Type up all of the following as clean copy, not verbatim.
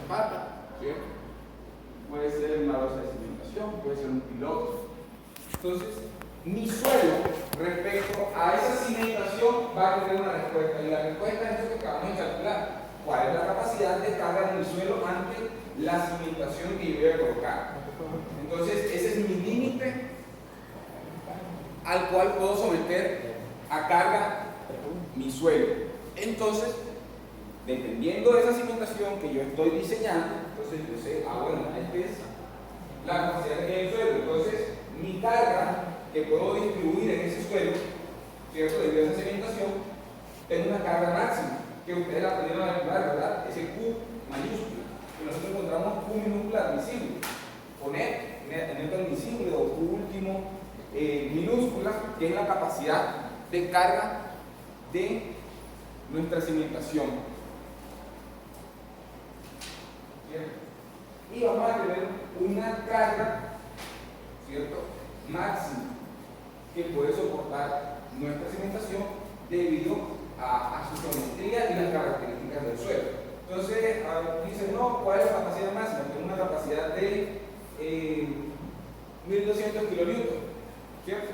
zapata, ¿cierto? Puede ser una losa de cimentación, puede ser un piloto. Entonces, mi suelo respecto a esa cimentación va a tener una respuesta, y la respuesta es lo que acabamos de calcular. ¿Cuál es la capacidad de carga de mi suelo ante la cimentación que yo voy a colocar? Entonces, ese es mi límite al cual puedo someter a carga mi suelo. Entonces, dependiendo de esa cimentación que yo estoy diseñando, entonces yo sé, bueno, esta es la capacidad que tiene el suelo. Entonces, mi carga que puedo distribuir en ese suelo, ¿cierto? Debido a esa cimentación, tengo una carga máxima, que ustedes la pudieron calcular, ¿verdad? Ese Q mayúscula, que nosotros encontramos Q minúscula admisible, poner en el invisible o Q último minúscula, que es la capacidad de carga de nuestra cimentación. ¿Cierto? Y vamos a tener una carga, ¿cierto?, máxima que puede soportar nuestra cimentación debido a su geometría y las características del suelo. Entonces, dicen, no, ¿cuál es la capacidad máxima? Tengo una capacidad de 1200 kilonewtons, ¿cierto?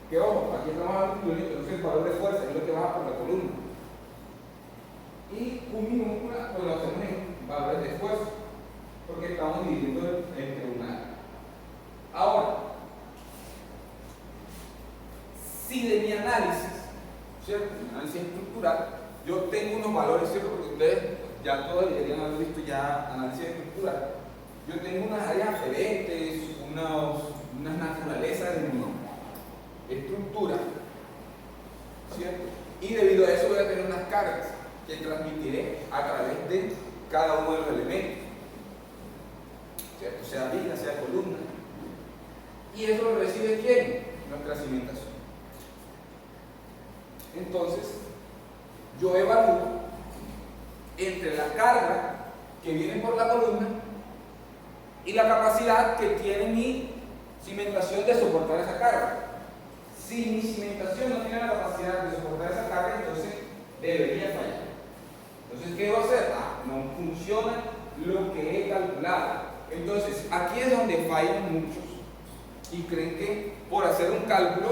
Que ojo, aquí estamos hablando de kilonewtons, entonces el valor de fuerza es lo que baja por la columna. Y Q minúscula, pues lo hacemos en valores de esfuerzo, porque estamos dividiendo entre un área. Ahora, si de mi análisis, ¿cierto?, mi análisis estructural, yo tengo unos valores, ¿cierto?, porque ustedes ya todos deberían haber visto ya análisis estructural. Yo tengo unas áreas aferentes, unas naturalezas de mi estructura, ¿cierto? Y debido a eso voy a tener unas cargas que transmitiré a través de cada uno de los elementos, ¿cierto? Sea viga, sea columna. ¿Y eso lo recibe quién? Nuestra cimentación. Entonces, yo evalúo entre la carga que viene por la columna y la capacidad que tiene mi cimentación de soportar esa carga. Si mi cimentación no tiene la capacidad de soportar esa carga, entonces debería fallar. Entonces, ¿qué debo hacer? No funciona lo que he calculado. Entonces, aquí es donde fallan muchos y creen que por hacer un cálculo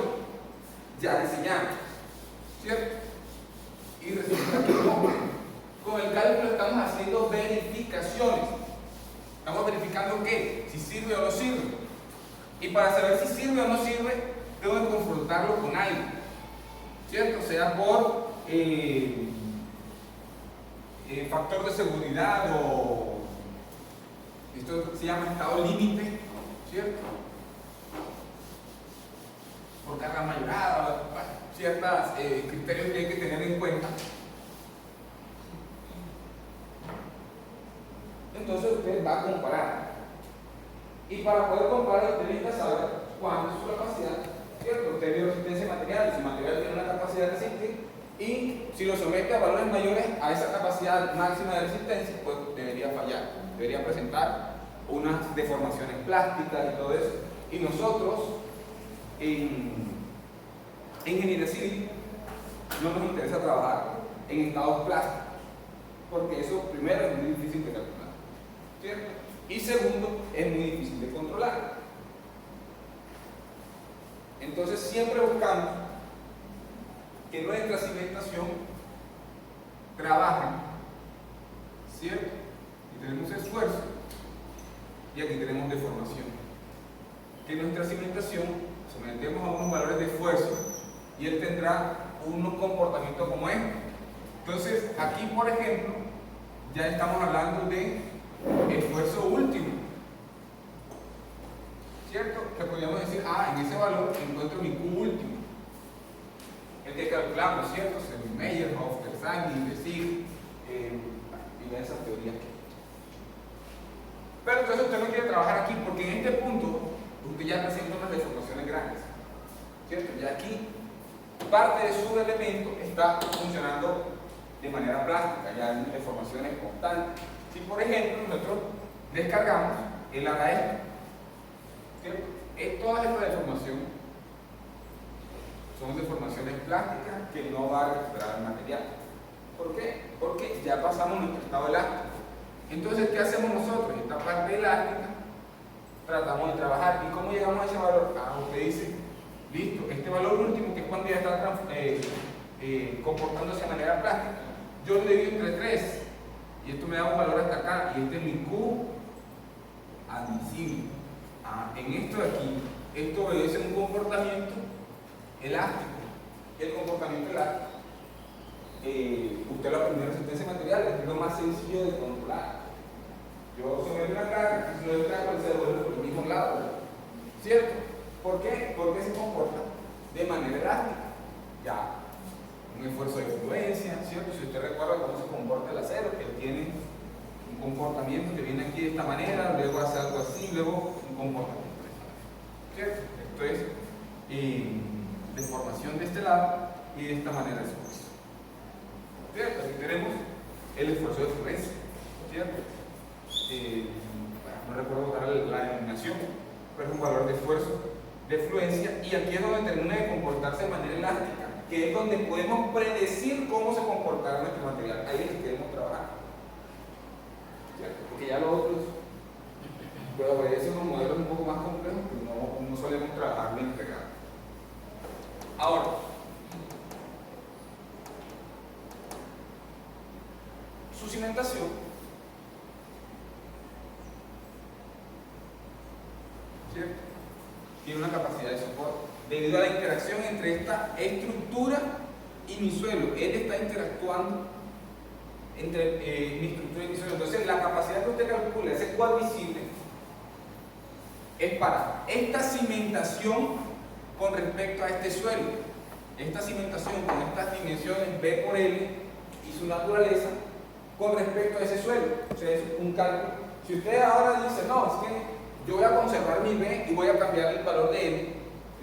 ya diseñamos, ¿cierto? Y resulta que no. Con el cálculo estamos haciendo verificaciones. Estamos verificando qué, si sirve o no sirve. Y para saber si sirve o no sirve, tengo que confrontarlo con algo, ¿cierto? Sea por factor de seguridad o esto se llama estado límite, ¿cierto? Por carga mayorada, ciertos criterios que hay que tener en cuenta. Entonces usted va a comparar. Y para poder comparar, usted necesita saber cuánto es su capacidad, ¿cierto? Usted vio resistencia de material, si el material tiene una capacidad de resistir, y si lo somete a valores mayores a esa capacidad máxima de resistencia, pues debería fallar, debería presentar unas deformaciones plásticas y todo eso. Y nosotros, en ingeniería civil, no nos interesa trabajar en estados plásticos, porque eso, primero, es muy difícil de calcular, ¿cierto? Y segundo, es muy difícil de controlar. Entonces, siempre buscamos que nuestra cimentación trabaje, ¿cierto? Y tenemos esfuerzo, y aquí tenemos deformación. Que nuestra cimentación sometemos a unos valores de esfuerzo y él tendrá unos comportamientos como este. Entonces, aquí, por ejemplo, ya estamos hablando de esfuerzo último, ¿cierto? Que podríamos decir, en ese valor encuentro mi Q último, el que calculamos, ¿cierto? Según Meyer, Hofstede, Desig, diversas teorías. Pero entonces usted no quiere trabajar aquí porque en este punto usted ya presenta unas deformaciones grandes, ¿cierto? Ya aquí parte de su elemento está funcionando de manera plástica, ya hay deformaciones constantes. Si por ejemplo nosotros descargamos el haga esto, ¿cierto? Toda esta deformación son deformaciones plásticas que no va a recuperar el material. ¿Por qué? Porque ya pasamos nuestro estado elástico. Entonces, ¿qué hacemos nosotros? Esta parte elástica tratamos de trabajar. ¿Y cómo llegamos a ese valor? Usted dice, listo, este valor último, que es cuando ya está comportándose de manera plástica, yo le divido entre 3, y esto me da un valor hasta acá, y este es mi Q admisible. En esto de aquí, esto obedece a un comportamiento elástico. Y el comportamiento elástico, usted lo aprendió en resistencia material, es lo más sencillo de controlar. Yo someto una carga, si no el carga se devuelve por el mismo lado, ¿cierto? ¿Por qué? Porque se comporta de manera elástica. Ya, un esfuerzo de influencia, ¿cierto? Si usted recuerda cómo se comporta el acero, que tiene un comportamiento que viene aquí de esta manera, luego hace algo así, luego un comportamiento de esta manera, ¿cierto? Esto es deformación de este lado y de esta manera el esfuerzo, ¿cierto? Aquí tenemos el esfuerzo de influencia, ¿cierto? No recuerdo la denominación, pero es un valor de esfuerzo de fluencia, y aquí es donde termina de comportarse de manera elástica, que es donde podemos predecir cómo se comportará nuestro material. Ahí es que queremos trabajar, ¿cierto? Porque ya los otros obedecen unos modelos un poco más complejos que no solemos trabajar bien pegados. Ahora, su cimentación, ¿cierto?, tiene una capacidad de soporte debido a la interacción entre esta estructura y mi suelo. Él está interactuando entre mi estructura y mi suelo. Entonces, la capacidad que usted calcula, ese cuadro visible, es para esta cimentación con respecto a este suelo. Esta cimentación con estas dimensiones B por L y su naturaleza con respecto a ese suelo. O sea, es un cálculo. Si usted ahora dice, no, es que yo voy a conservar mi B y voy a cambiar el valor de L,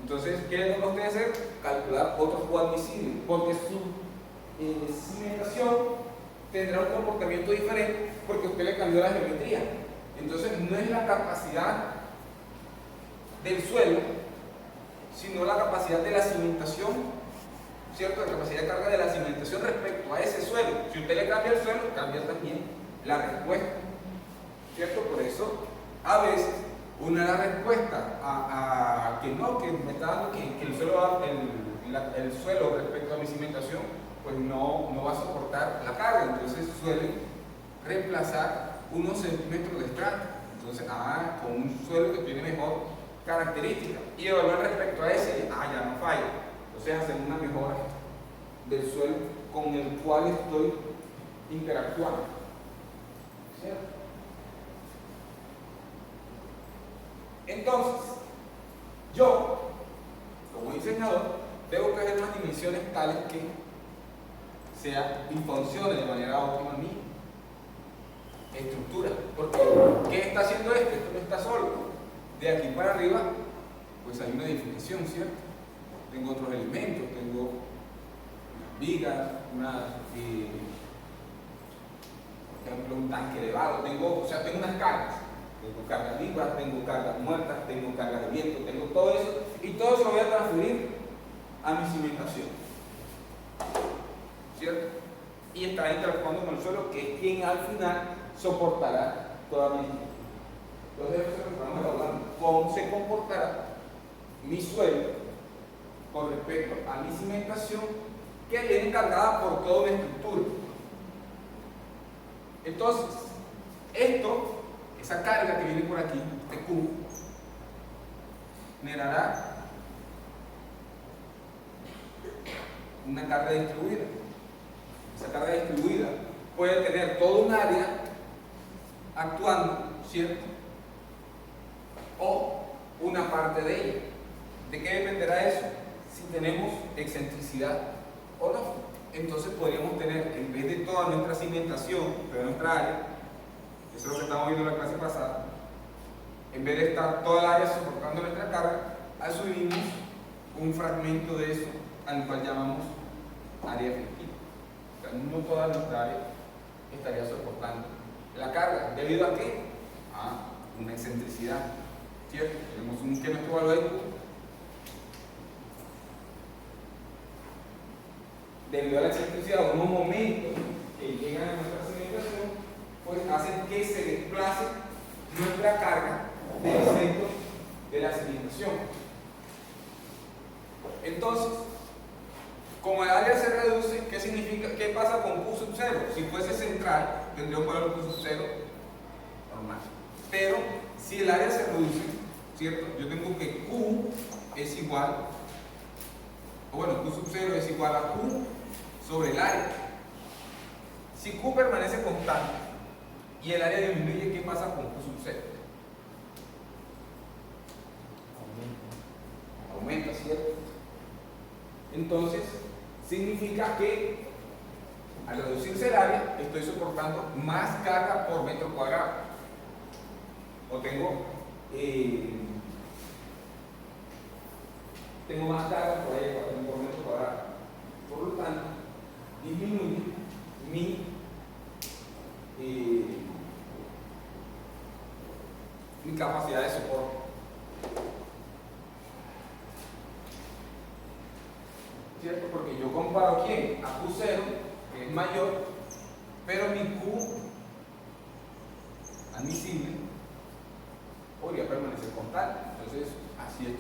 entonces, ¿qué debe usted hacer? Calcular otro coadmisible, porque su cimentación tendrá un comportamiento diferente porque usted le cambió la geometría. Entonces, no es la capacidad del suelo, sino la capacidad de la cimentación, ¿cierto? La capacidad de carga de la cimentación respecto a ese suelo. Si usted le cambia el suelo, cambia también la respuesta, ¿cierto? Por eso, a veces, una de las respuestas a que no, que me está dando que el suelo respecto a mi cimentación, pues no va a soportar la carga, entonces suelen reemplazar unos centímetros de estrato. Entonces, con un suelo que tiene mejor característica, y evaluar respecto a ese, ya no falla. Entonces, hacen una mejora del suelo con el cual estoy interactuando, ¿cierto? Entonces, yo, como diseñador, debo coger unas dimensiones tales que sea y funcione de manera óptima mi estructura. Porque, ¿qué está haciendo esto? Esto no está solo. De aquí para arriba, pues hay una edificación, ¿cierto? Tengo otros elementos, tengo unas vigas, por ejemplo, un tanque elevado, tengo unas cargas. Tengo cargas vivas, tengo cargas muertas, tengo cargas de viento, tengo todo eso, y todo eso lo voy a transferir a mi cimentación, ¿cierto? Y estará interactuando con el suelo, que es quien al final soportará toda mi estructura. Entonces, eso es lo que estamos evaluando: cómo se comportará mi suelo con respecto a mi cimentación, que viene cargada por toda una estructura. Entonces, esa carga que viene por aquí, este Q, generará una carga distribuida. Esa carga distribuida puede tener todo un área actuando, ¿cierto? O una parte de ella. ¿De qué dependerá eso? Si tenemos excentricidad o no. Entonces podríamos tener, en vez de toda nuestra cimentación, de nuestra área, eso es lo que estamos viendo en la clase pasada, en vez de estar toda el área soportando nuestra carga, asumimos un fragmento de eso al cual llamamos área efectiva. O sea, no toda nuestra área estaría soportando la carga. ¿Debido a qué? A una excentricidad, ¿cierto? Tenemos un que nuestro valor de Q, debido a la excentricidad, unos momentos que llegan a nuestra cimentación, pues hacen que se desplace nuestra carga del centro de la cimentación. Entonces, como el área se reduce, ¿qué significa? ¿Qué pasa con Q sub 0? Si fuese central, tendría un valor Q sub 0 normal. Pero si el área se reduce, ¿cierto? Yo tengo que Q es igual, o bueno, Q sub 0 es igual a Q sobre el área. Si Q permanece constante y el área disminuye, ¿qué pasa con Q sub 0? Aumenta, ¿cierto? Entonces, significa que al reducirse el área, estoy soportando más carga por metro cuadrado. O tengo más carga por metro cuadrado. Por lo tanto, disminuye mi capacidad de soporte. ¿Cierto? Porque yo comparo ¿quién? A Q0, que es mayor, pero mi Q admisible podría permanecer constante. Entonces, así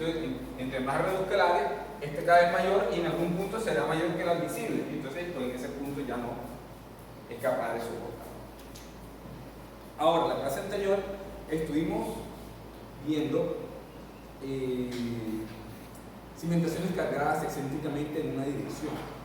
entre más reduzca el área, este cada vez mayor y en algún punto será mayor que el admisible. Entonces, esto en ese punto ya no es capaz de soportar. Ahora, en la clase anterior estuvimos viendo cimentaciones cargadas excéntricamente en una dirección.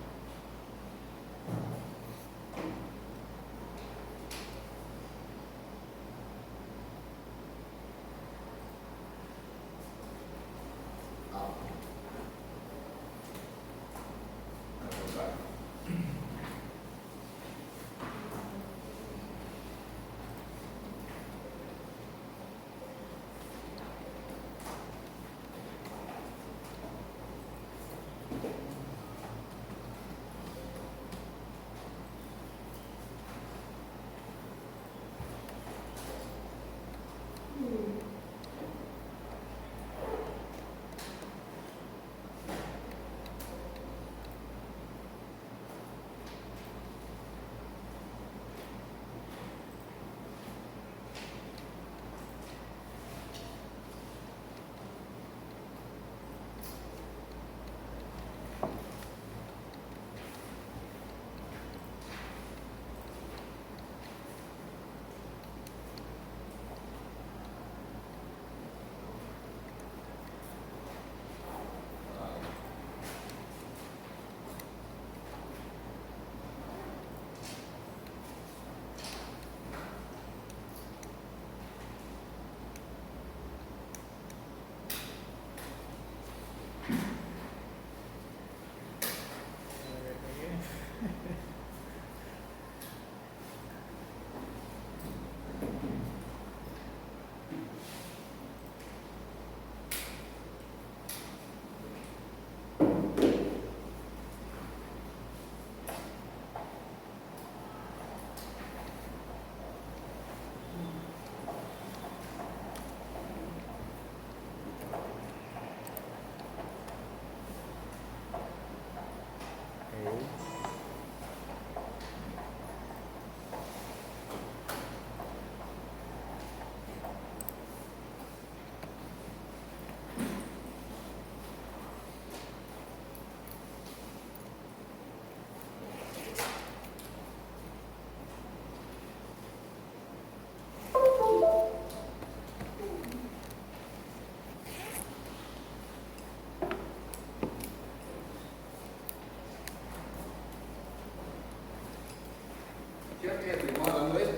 Estamos hablando de esto.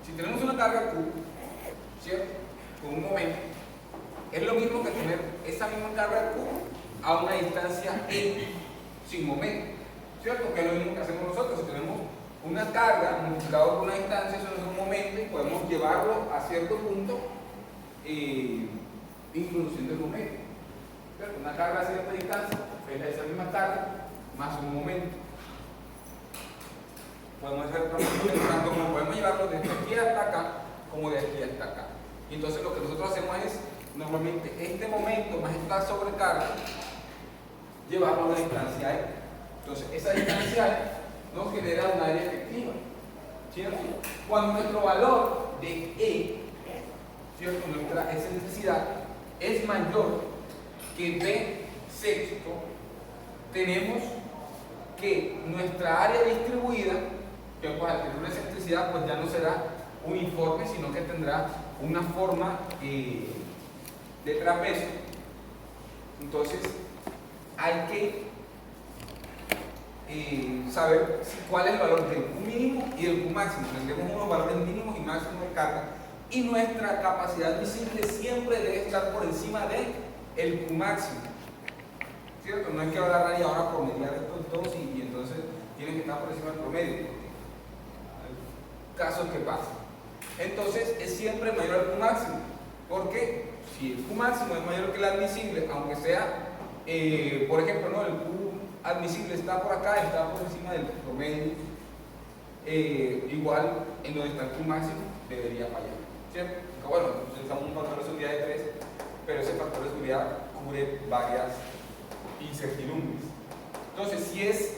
Si tenemos una carga Q, ¿cierto? Con un momento, es lo mismo que tener esa misma carga Q a una distancia E sin momento, ¿cierto? Que es lo mismo que hacemos nosotros. Si tenemos una carga multiplicado por una distancia, eso es un momento y podemos llevarlo a cierto punto introduciendo el momento, ¿cierto? Una carga a cierta distancia es esa misma carga más un momento. Podemos hacer tanto como podemos llevarlo desde aquí hasta acá como de aquí hasta acá. Y entonces lo que nosotros hacemos es normalmente este momento más esta sobrecarga llevarlo a una distancia E. Entonces esa distancia E nos genera un área efectiva. ¿cierto? Cuando nuestro valor de E, ¿cierto? Nuestra excentricidad es mayor que B sexto, tenemos que nuestra área distribuida, que pues al tener una excentricidad pues ya no será uniforme, sino que tendrá una forma de trapecio. Entonces hay que saber cuál es el valor del Q mínimo y del Q máximo. Tendremos unos valores mínimos y máximos de carga, y nuestra capacidad admisible siempre debe estar por encima del Q máximo, ¿cierto? No hay que agarrar y ahora promediar estos dos y entonces tienen que estar por encima del promedio. Hay casos que pasan. Entonces es siempre mayor al Q máximo, porque si el Q máximo es mayor que el admisible, aunque sea, por ejemplo, ¿no? El Q admisible está por acá, está por encima del promedio, igual en donde está el Q máximo debería fallar, ¿cierto? Porque, bueno, utilizamos un factor de seguridad de 3, pero ese factor de seguridad cubre varias incertidumbres. Entonces, si es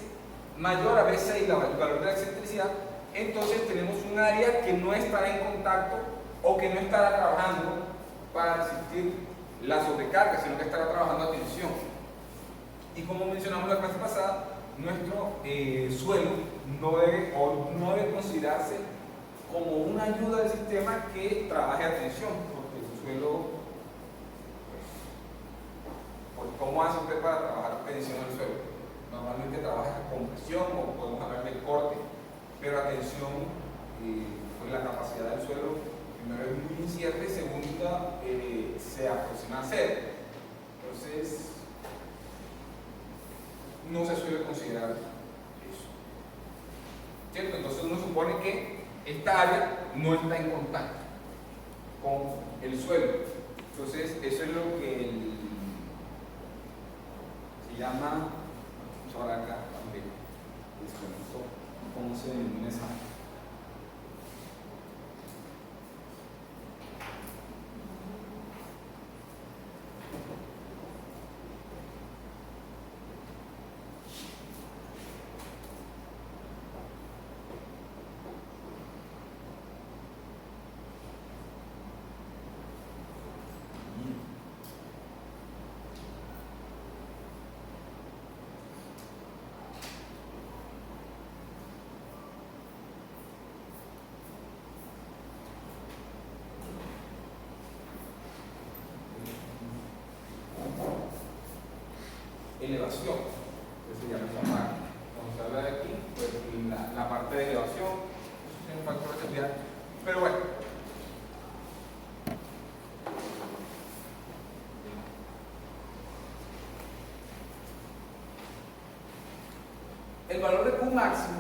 mayor a B6 el valor de la excentricidad, entonces tenemos un área que no estará en contacto o que no estará trabajando para resistir la sobrecarga, sino que estará trabajando a tensión. Y como mencionamos la clase pasada, nuestro suelo no debe considerarse como una ayuda del sistema que trabaje a tensión, porque el suelo, pues, ¿cómo hace usted para trabajar a tensión el suelo? Normalmente trabaja a compresión o podemos hablar de corte, pero a tensión, pues la capacidad del suelo primero es muy incierta y segunda se aproxima a cero. Entonces, no se suele considerar eso, ¿cierto? Entonces uno supone que esta área no está en contacto con el suelo. Entonces eso es lo que se llama, vamos a hablar acá también, ¿cómo se denomina esa? Elevación, que se llama esa parte. Cuando se habla de aquí, pues la parte de elevación, eso tiene un factor de seguridad. Pero bueno, el valor de Q máximo,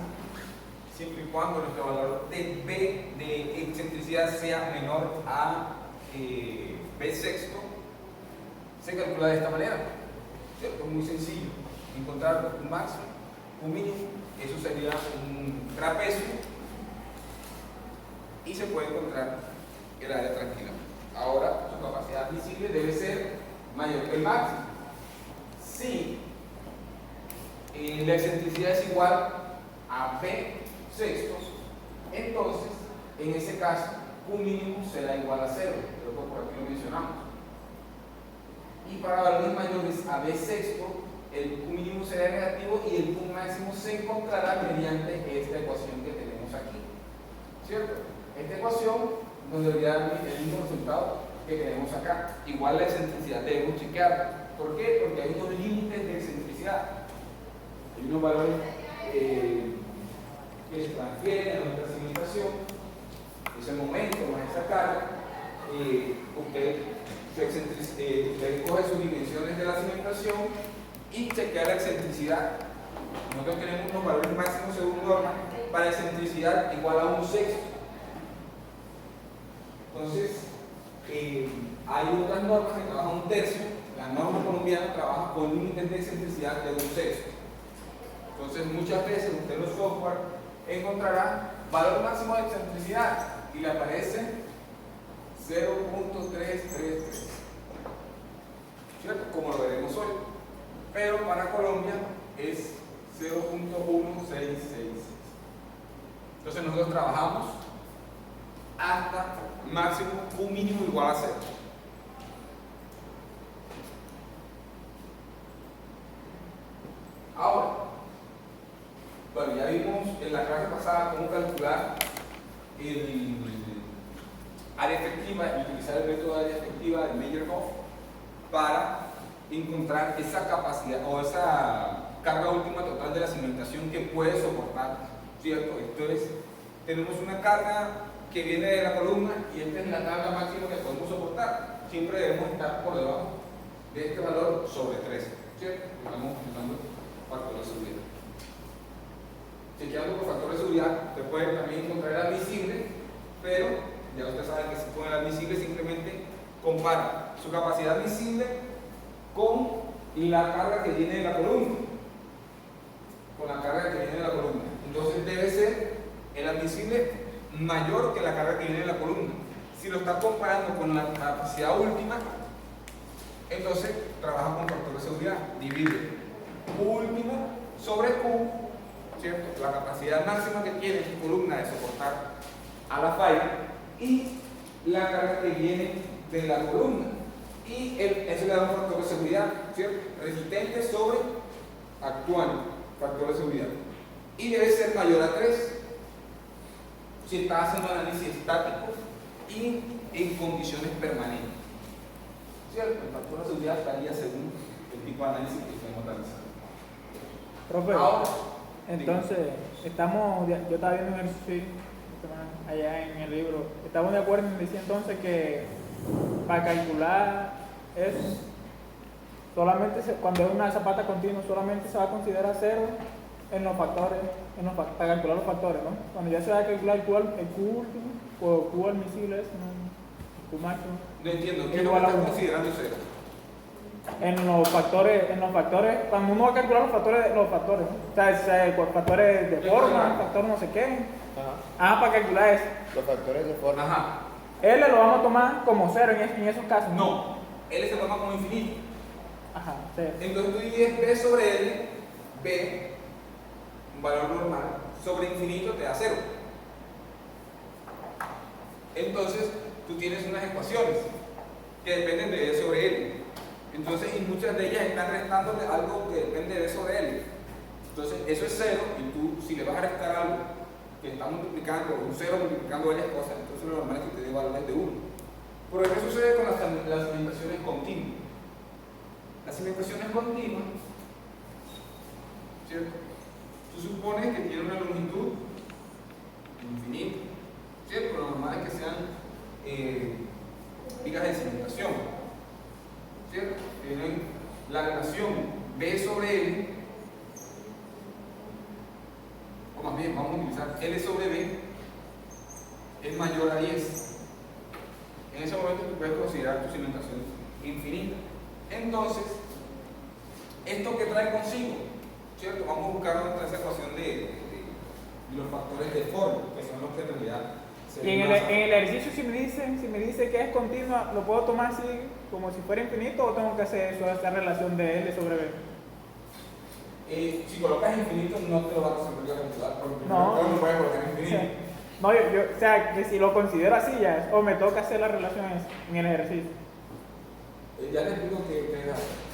siempre y cuando nuestro valor de B de excentricidad sea menor a B sexto, se calcula de esta manera. ¿Cierto? Muy sencillo, encontrar un máximo, un mínimo, eso sería un trapecio y se puede encontrar el área tranquila. Ahora, su capacidad admisible debe ser mayor que el máximo. Si la excentricidad es igual a B sextos, entonces, en ese caso, Q mínimo será igual a 0, creo que por aquí lo mencionamos. Y para valores mayores a B sexto, el Q mínimo será negativo y el Q máximo se encontrará mediante esta ecuación que tenemos aquí, ¿cierto? Esta ecuación nos debería dar el mismo resultado que tenemos acá. Igual la excentricidad debemos chequearla. ¿Por qué? Porque hay unos límites de excentricidad. Hay unos valores que se transfieren a nuestra cimentación. Ese momento más esa carga, usted coge sus dimensiones de la cimentación y chequea la excentricidad. Nosotros tenemos unos valores máximos según norma para excentricidad igual a un sexto. Entonces, hay otras normas que trabajan un tercio. La norma colombiana trabaja con límites de excentricidad de un sexto. Entonces, muchas veces usted en los software encontrará valor máximo de excentricidad y le aparece 0.333, ¿cierto? Como lo veremos hoy, pero para Colombia es 0.1666. Entonces nosotros trabajamos hasta máximo Q mínimo igual a 0. Ahora, bueno, ya vimos en la clase pasada cómo calcular el área efectiva y utilizar el método de área efectiva de Meyerhoff para encontrar esa capacidad o esa carga última total de la cimentación que puede soportar, ¿cierto? Entonces, tenemos una carga que viene de la columna y esta es la carga máxima que podemos soportar. Siempre debemos estar por debajo de este valor sobre 3, ¿cierto? Estamos utilizando factor de seguridad. Chequeando por factor de seguridad, usted puede también encontrar el admisible, pero ya usted sabe que si pone el admisible simplemente compara su capacidad admisible con la carga que viene de la columna. Con la carga que viene de la columna. Entonces debe ser el admisible mayor que la carga que viene de la columna. Si lo está comparando con la capacidad última, entonces trabaja con factor de seguridad. Divide Q último sobre Q, ¿cierto? La capacidad máxima que tiene su columna de soportar a la falla y la carga que viene de la columna. Y eso le da un factor de seguridad, ¿cierto? Resistente sobre actual, factor de seguridad. Y debe ser mayor a 3 si está haciendo análisis estático y en condiciones permanentes, ¿cierto? El factor de seguridad estaría según el tipo de análisis que estemos realizando. Profe, ahora, entonces, yo estaba viendo un ejercicio allá en el libro, estamos de acuerdo en decir entonces que para calcular es solamente cuando es una zapata continua, solamente se va a considerar 0 en los factores, para calcular los factores, ¿no? Cuando ya se va a calcular el Q último o Q admisible, Q máximo. No entiendo, ¿qué es lo que estás considerando 0? En los factores, cuando uno va a calcular los factores, ¿no? O sea, factores de forma, factores no sé qué. Ajá, para calcular eso. Los factores de forma. Ajá. L lo vamos a tomar como 0 en esos casos. No, L se toma como infinito. Ajá, 0. Entonces tú divides B sobre L, B, un valor normal, sobre infinito te da 0. Entonces tú tienes unas ecuaciones que dependen de B sobre L. Entonces, y muchas de ellas están restándole algo que depende de B sobre L. Entonces, eso es 0, y tú, si le vas a restar algo que está multiplicando, un 0 multiplicando varias cosas, entonces lo normal es que te dé valores de 1. Pero ¿qué sucede con las cimentaciones continuas? Las cimentaciones continuas, ¿cierto? Tú supones que tiene una longitud infinita, ¿cierto? Lo normal es que sean vigas de cimentación, ¿cierto? Tienen la relación B sobre L, o más bien vamos a utilizar L sobre B, es mayor a 10. En ese momento tú puedes considerar tu cimentación infinita. Entonces, ¿esto qué trae consigo? ¿Cierto? Vamos a buscar esa ecuación de los factores de forma, que son los que en realidad se Y en el ejercicio, si me dice que es continua, ¿lo puedo tomar así como si fuera infinito o tengo que hacer esa relación de L sobre B? Si colocas infinito, no te lo vas a resolver a calcular, porque No. no puedes colocar infinito. Sí. No, o sea, que si lo considero así ya es, o me toca hacer la relación en el ejercicio. Ya les digo que ustedes hacen.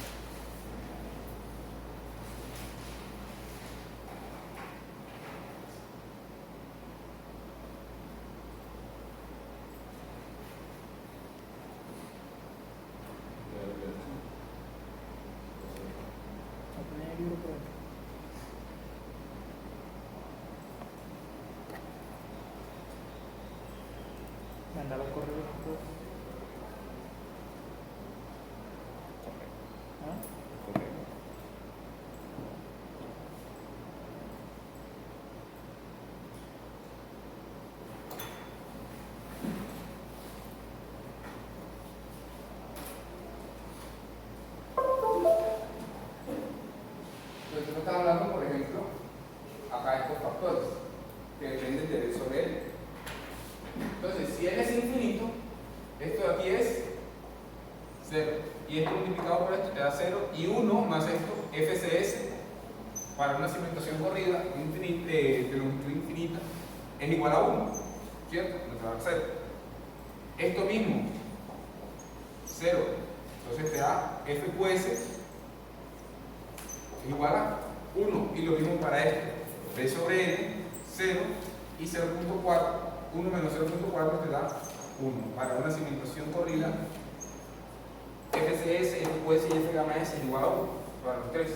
Manda los correos. ¿Ah? Entonces, tú estás hablando, por ejemplo, acá de estos factores que dependen de B sobre L. Entonces, si L es infinito, esto de aquí es 0. Y esto multiplicado por esto te da 0 y 1 más esto, FCS, para una cimentación corrida de longitud infinita, es igual a 1, ¿cierto? No te va a dar 0. Esto mismo, 0. Entonces te da f/s es igual a 1. Y lo mismo para esto. B sobre n, 0 y 0.4. 1 menos 0.4 te da 1. Para una cimentación corrida, FCS, FQS y F gamma S es igual a 1 para los tres.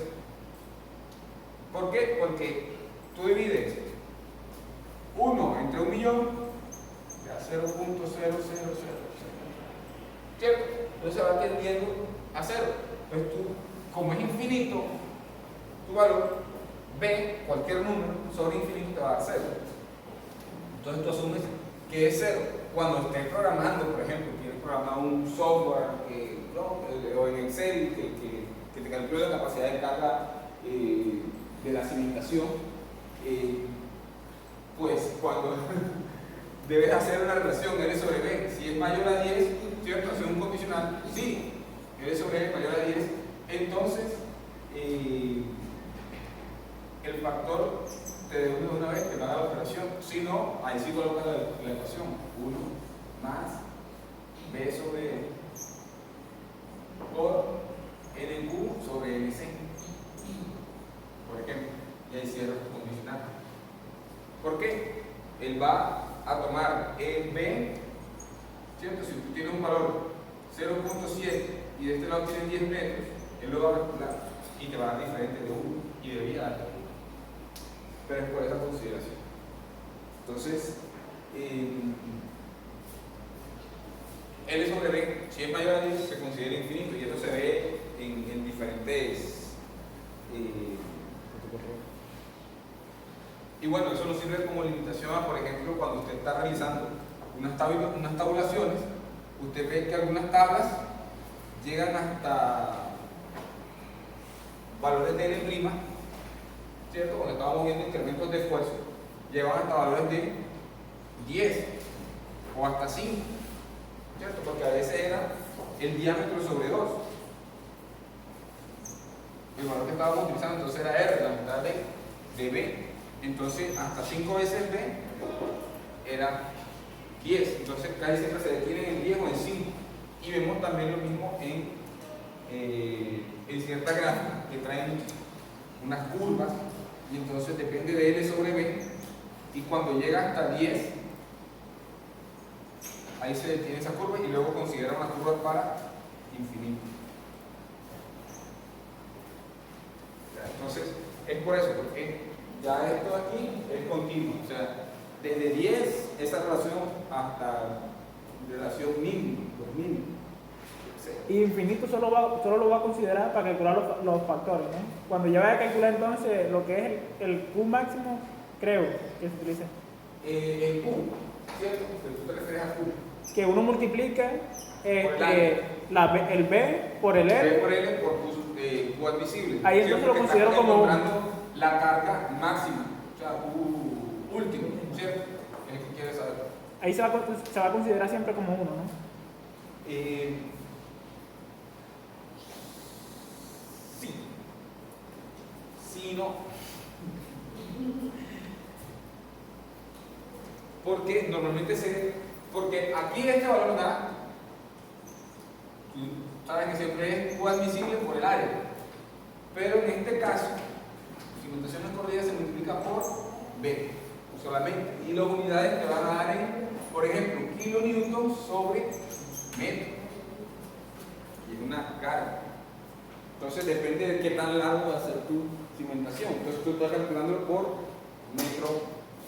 ¿Por qué? Porque tú divides 1 entre 1.000.000, ya 0.0000, ¿cierto? Entonces se va tendiendo a 0. Entonces tú, como es infinito, tu valor, B, cualquier número sobre infinito te va a dar 0. Entonces tú asumes que es 0. Cuando estés programando, por ejemplo, tienes programado un software o en Excel que te calcule la capacidad de carga de la cimentación, pues cuando debes hacer una relación L sobre B, si es mayor a 10, ¿cierto? Hacer un condicional, sí, L sobre B mayor a 10, entonces el factor te devuelve de una vez que haga la operación. Si no, ahí sí coloca la ecuación 1 más B sobre L por NQ sobre NC, por ejemplo, y ahí cierro tu condicional. ¿Por qué? Él va a tomar B, ¿cierto? Si tú tienes un valor 0.7 y de este lado tienes 10 metros, él lo va a calcular y te va a dar diferente de 1 y debería darte 1. Pero es por esa consideración. Entonces, L sobre B, si es mayor a 10, se considera infinito y eso se ve en diferentes. Y bueno, eso nos sirve como limitación a, por ejemplo, cuando usted está realizando unas tabulaciones, usted ve que algunas tablas llegan hasta valores de L', ¿cierto? Cuando estábamos viendo incrementos de esfuerzo, llevan hasta valores de 10 o hasta 5, ¿cierto? Porque a veces era el diámetro sobre 2. El valor que estábamos utilizando entonces era R, la mitad de B. Entonces, hasta 5 veces B era 10. Entonces, casi siempre se detienen en 10 o en 5. Y vemos también lo mismo en ciertas gráficas que traen unas curvas. Y entonces depende de L sobre B. Y cuando llega hasta 10, ahí se detiene esa curva y luego considera una curva para infinito. Entonces, es por eso, porque ya esto aquí es continuo, o sea, desde 10 esa relación hasta relación mínima, los mínimos. Y infinito solo lo va a considerar para calcular los factores, ¿no? Cuando ya vaya a calcular entonces lo que es el Q máximo, creo que se utiliza. El Q, ¿cierto? Porque tú te refieres a Q. Que uno multiplica el B por el R. B por L por Q admisible. Ahí entonces lo considero como la carga máxima, o sea, Q último, ¿cierto? Es el que quieres saber. Ahí se va a considerar siempre como 1, ¿no? Sí. Sí, no. Porque normalmente porque aquí este valor da, tú sabes que siempre es Q admisible por el área, pero en este caso, cimentación no corrida se multiplica por B solamente, y las unidades te van a dar en, por ejemplo, kilonewton sobre metro, y es una carga. Entonces depende de qué tan largo va a ser tu cimentación. Entonces tú estás calculándolo por metro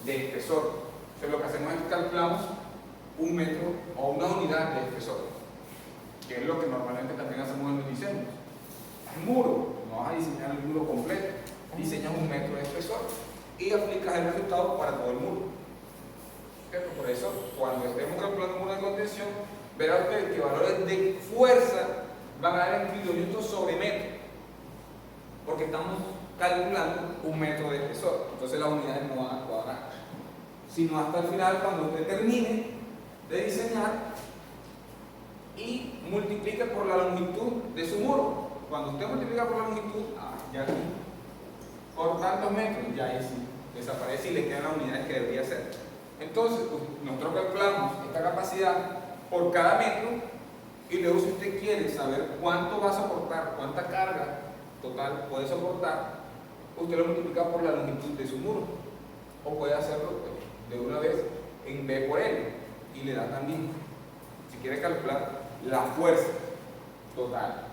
de espesor. Entonces lo que hacemos es calculamos un metro o una unidad de espesor, que es lo que normalmente también hacemos en los diseños. Un muro, no vas a diseñar el muro completo, diseñas un metro de espesor y aplicas el resultado para todo el muro. ¿Cierto? Por eso, cuando estemos calculando un muro de contención, verá usted que valores de fuerza van a dar en kilonewton sobre metro, porque estamos calculando un metro de espesor. Entonces las unidades no van a cuadrar, sino hasta el final, cuando usted termine de diseñar y multiplique por la longitud de su muro. Cuando usted multiplica por la longitud, ya aquí, por tantos metros, ya ahí sí desaparece y le quedan las unidades que debería ser. Entonces, pues, nosotros calculamos esta capacidad por cada metro y luego si usted quiere saber cuánto va a soportar, cuánta carga total puede soportar, usted lo multiplica por la longitud de su muro. O puede hacerlo pues, de una vez en B por L y le da también, si quiere calcular la fuerza total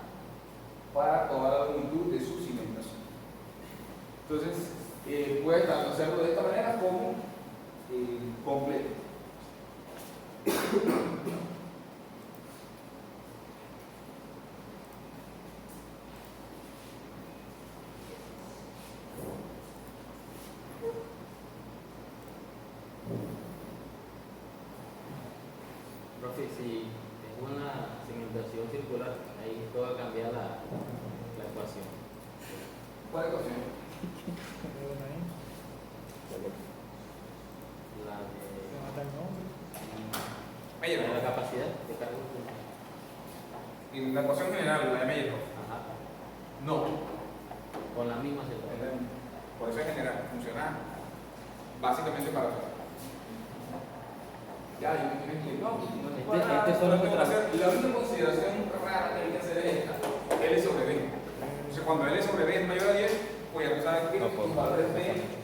para toda la longitud de su cimentación. Entonces, puede tanto hacerlo de esta manera como completo. Profe, si es una cimentación circular, ahí puedo cambiar la ecuación. ¿Cuál ecuación? La Se mata el nombre. de la capacidad de carga. Y la ecuación general, la de Meyerhof. Ajá. No. Con la misma circulación. Por eso es general, funciona básicamente para todo. Ya, yo me tienes que ir. No, Este solo me trae. la única consideración rara que hay que hacer es esta: L sobre B. Entonces, cuando L sobre B es mayor a 10, pues ya tú sabes que tus valores B